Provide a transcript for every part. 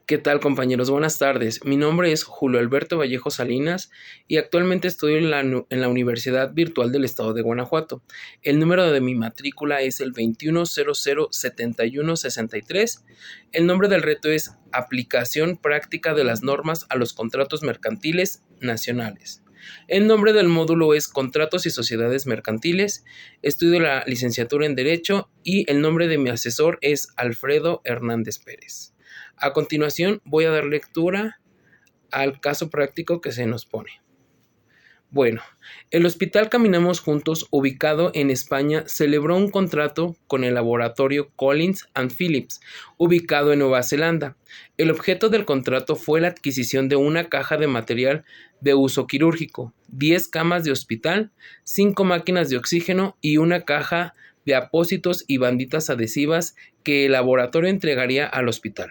¿Qué tal, compañeros? Buenas tardes. Mi nombre es Julio Alberto Vallejo Salinas y actualmente estudio en la Universidad Virtual del Estado de Guanajuato. El número de mi matrícula es el 21007163. El nombre del reto es Aplicación práctica de las normas a los contratos mercantiles nacionales. El nombre del módulo es Contratos y Sociedades Mercantiles. Estudio la licenciatura en Derecho y el nombre de mi asesor es Alfredo Hernández Pérez. A continuación voy a dar lectura al caso práctico que se nos pone. Bueno, el Hospital Caminamos Juntos, ubicado en España, celebró un contrato con el laboratorio Collins and Phillips, ubicado en Nueva Zelanda. El objeto del contrato fue la adquisición de una caja de material de uso quirúrgico, 10 camas de hospital, 5 máquinas de oxígeno y una caja de apósitos y banditas adhesivas que el laboratorio entregaría al hospital.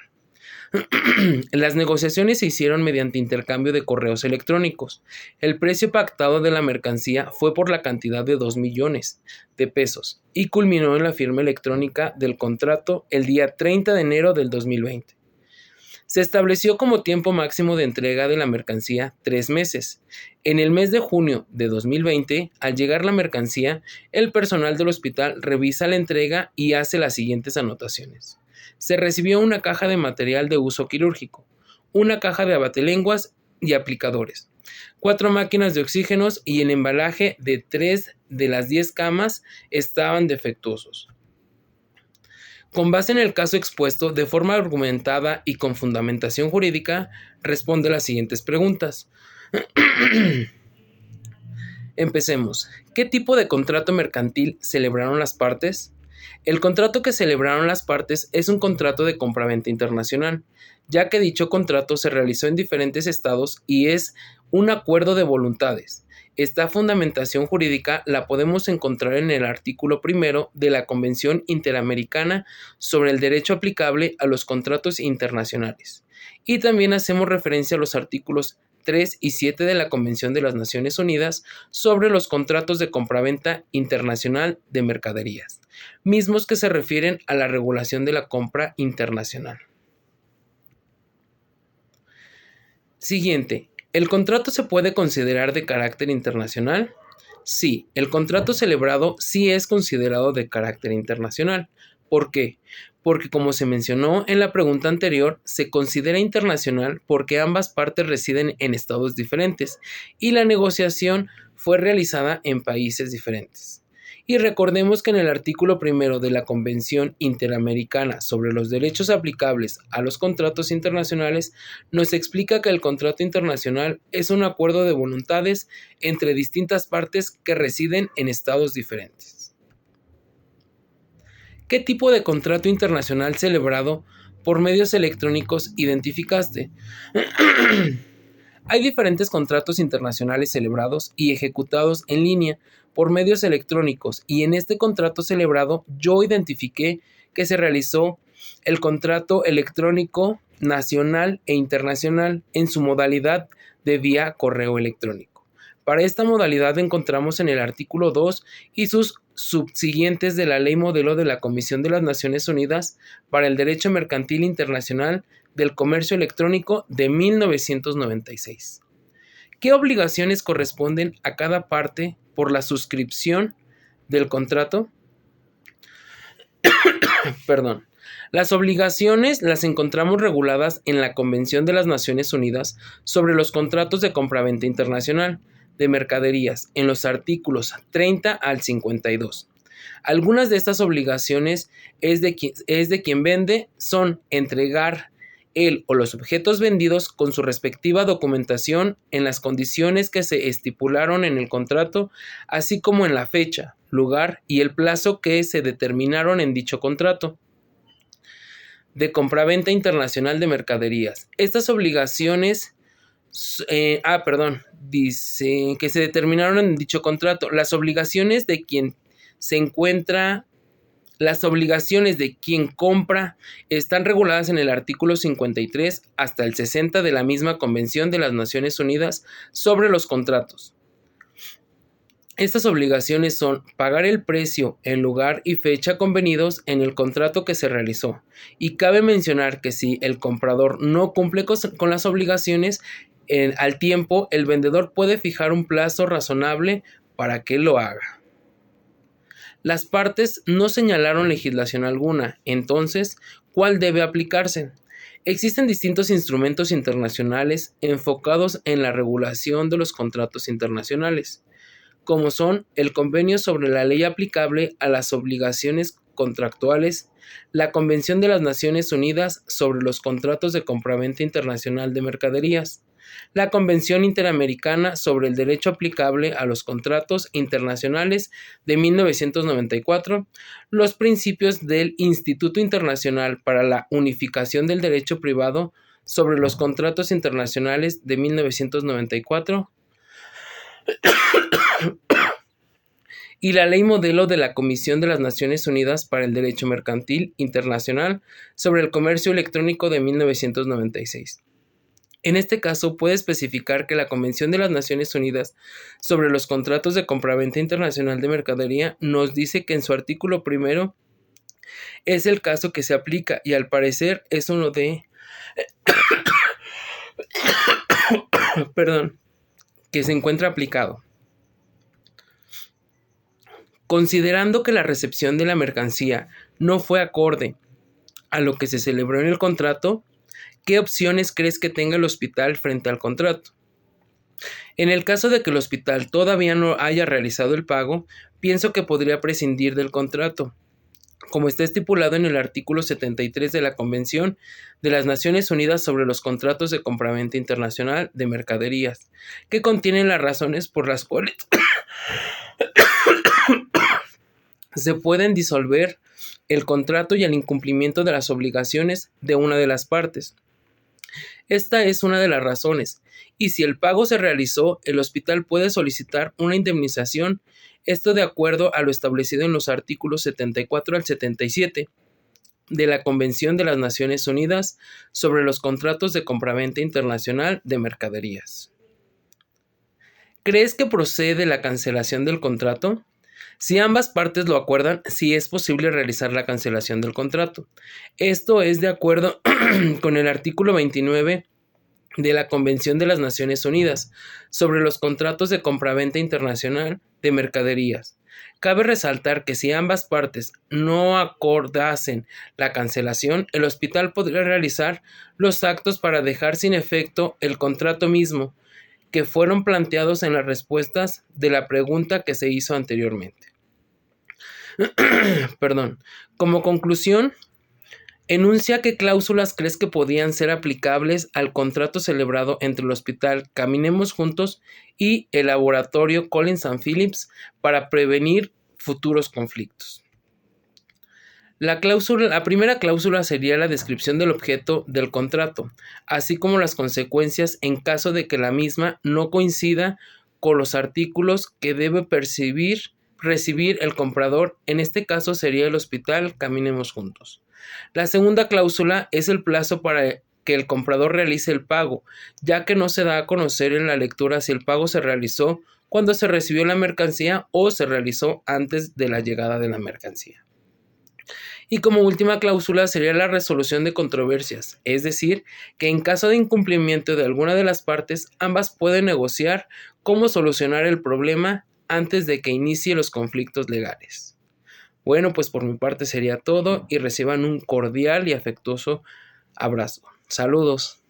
Las negociaciones se hicieron mediante intercambio de correos electrónicos. El precio pactado de la mercancía fue por la cantidad de 2 millones de pesos y culminó en la firma electrónica del contrato el día 30 de enero del 2020. Se estableció como tiempo máximo de entrega de la mercancía 3 meses. En el mes de junio de 2020, al llegar la mercancía, el personal del hospital revisa la entrega y hace las siguientes anotaciones. Se recibió una caja de material de uso quirúrgico, una caja de abatelenguas y aplicadores, 4 máquinas de oxígenos y el embalaje de 3 de las 10 camas estaban defectuosos. Con base en el caso expuesto, de forma argumentada y con fundamentación jurídica, responde las siguientes preguntas. Empecemos. ¿Qué tipo de contrato mercantil celebraron las partes? El contrato que celebraron las partes es un contrato de compraventa internacional, ya que dicho contrato se realizó en diferentes estados y es un acuerdo de voluntades. Esta fundamentación jurídica la podemos encontrar en el artículo primero de la Convención Interamericana sobre el Derecho aplicable a los contratos internacionales. Y también hacemos referencia a los artículos 3 y 7 de la Convención de las Naciones Unidas sobre los contratos de compraventa internacional de mercaderías, mismos que se refieren a la regulación de la compra internacional. Siguiente. ¿El contrato se puede considerar de carácter internacional? Sí, el contrato celebrado sí es considerado de carácter internacional. ¿Por qué? Porque como se mencionó en la pregunta anterior, se considera internacional porque ambas partes residen en estados diferentes y la negociación fue realizada en países diferentes. Y recordemos que en el artículo primero de la Convención Interamericana sobre los derechos aplicables a los contratos internacionales nos explica que el contrato internacional es un acuerdo de voluntades entre distintas partes que residen en estados diferentes. ¿Qué tipo de contrato internacional celebrado por medios electrónicos identificaste? Hay diferentes contratos internacionales celebrados y ejecutados en línea por medios electrónicos y en este contrato celebrado yo identifiqué que se realizó el contrato electrónico nacional e internacional en su modalidad de vía correo electrónico. Para esta modalidad encontramos en el artículo 2 y sus subsiguientes de la Ley Modelo de la Comisión de las Naciones Unidas para el Derecho Mercantil Internacional del Comercio Electrónico de 1996. ¿Qué obligaciones corresponden a cada parte por la suscripción del contrato? Perdón. Las obligaciones las encontramos reguladas en la Convención de las Naciones Unidas sobre los contratos de compraventa internacional de mercaderías en los artículos 30 al 52. Algunas de estas obligaciones es de quien vende son entregar el o los objetos vendidos con su respectiva documentación en las condiciones que se estipularon en el contrato, así como en la fecha, lugar y el plazo que se determinaron en dicho contrato de compraventa internacional de mercaderías. Estas obligaciones, dice que se determinaron en dicho contrato. Las obligaciones de quien compra están reguladas en el artículo 53 hasta el 60 de la misma Convención de las Naciones Unidas sobre los contratos. Estas obligaciones son pagar el precio, el lugar y fecha convenidos en el contrato que se realizó. Y cabe mencionar que si el comprador no cumple con las obligaciones al tiempo, el vendedor puede fijar un plazo razonable para que lo haga. Las partes no señalaron legislación alguna, entonces, ¿cuál debe aplicarse? Existen distintos instrumentos internacionales enfocados en la regulación de los contratos internacionales, como son el Convenio sobre la Ley aplicable a las obligaciones contractuales, la Convención de las Naciones Unidas sobre los contratos de compraventa internacional de mercaderías, la Convención Interamericana sobre el Derecho aplicable a los contratos internacionales de 1994, los principios del Instituto Internacional para la Unificación del Derecho Privado sobre los contratos internacionales de 1994, y la Ley Modelo de la Comisión de las Naciones Unidas para el Derecho Mercantil Internacional sobre el Comercio Electrónico de 1996. En este caso, puede especificar que la Convención de las Naciones Unidas sobre los contratos de compraventa internacional de mercadería nos dice que en su artículo primero es el caso que se aplica y al parecer es uno de que se encuentra aplicado. Considerando que la recepción de la mercancía no fue acorde a lo que se celebró en el contrato, ¿qué opciones crees que tenga el hospital frente al contrato? En el caso de que el hospital todavía no haya realizado el pago, pienso que podría prescindir del contrato, como está estipulado en el artículo 73 de la Convención de las Naciones Unidas sobre los contratos de compraventa internacional de mercaderías, que contiene las razones por las cuales se pueden disolver el contrato y el incumplimiento de las obligaciones de una de las partes. Esta es una de las razones, y si el pago se realizó, el hospital puede solicitar una indemnización, esto de acuerdo a lo establecido en los artículos 74 al 77 de la Convención de las Naciones Unidas sobre los contratos de compraventa internacional de mercaderías. ¿Crees que procede la cancelación del contrato? Si ambas partes lo acuerdan, sí es posible realizar la cancelación del contrato. Esto es de acuerdo con el artículo 29 de la Convención de las Naciones Unidas sobre los contratos de compraventa internacional de mercaderías. Cabe resaltar que si ambas partes no acordasen la cancelación, el hospital podría realizar los actos para dejar sin efecto el contrato mismo, que fueron planteados en las respuestas de la pregunta que se hizo anteriormente. Como conclusión, enuncia qué cláusulas crees que podían ser aplicables al contrato celebrado entre el Hospital Caminemos Juntos y el laboratorio Collins & Phillips para prevenir futuros conflictos. La primera cláusula sería la descripción del objeto del contrato, así como las consecuencias en caso de que la misma no coincida con los artículos que debe recibir el comprador. En este caso sería el Hospital Caminemos Juntos. La segunda cláusula es el plazo para que el comprador realice el pago, ya que no se da a conocer en la lectura si el pago se realizó cuando se recibió la mercancía o se realizó antes de la llegada de la mercancía. Y como última cláusula sería la resolución de controversias, es decir, que en caso de incumplimiento de alguna de las partes, ambas pueden negociar cómo solucionar el problema antes de que inicie los conflictos legales. Bueno, pues por mi parte sería todo y reciban un cordial y afectuoso abrazo. Saludos.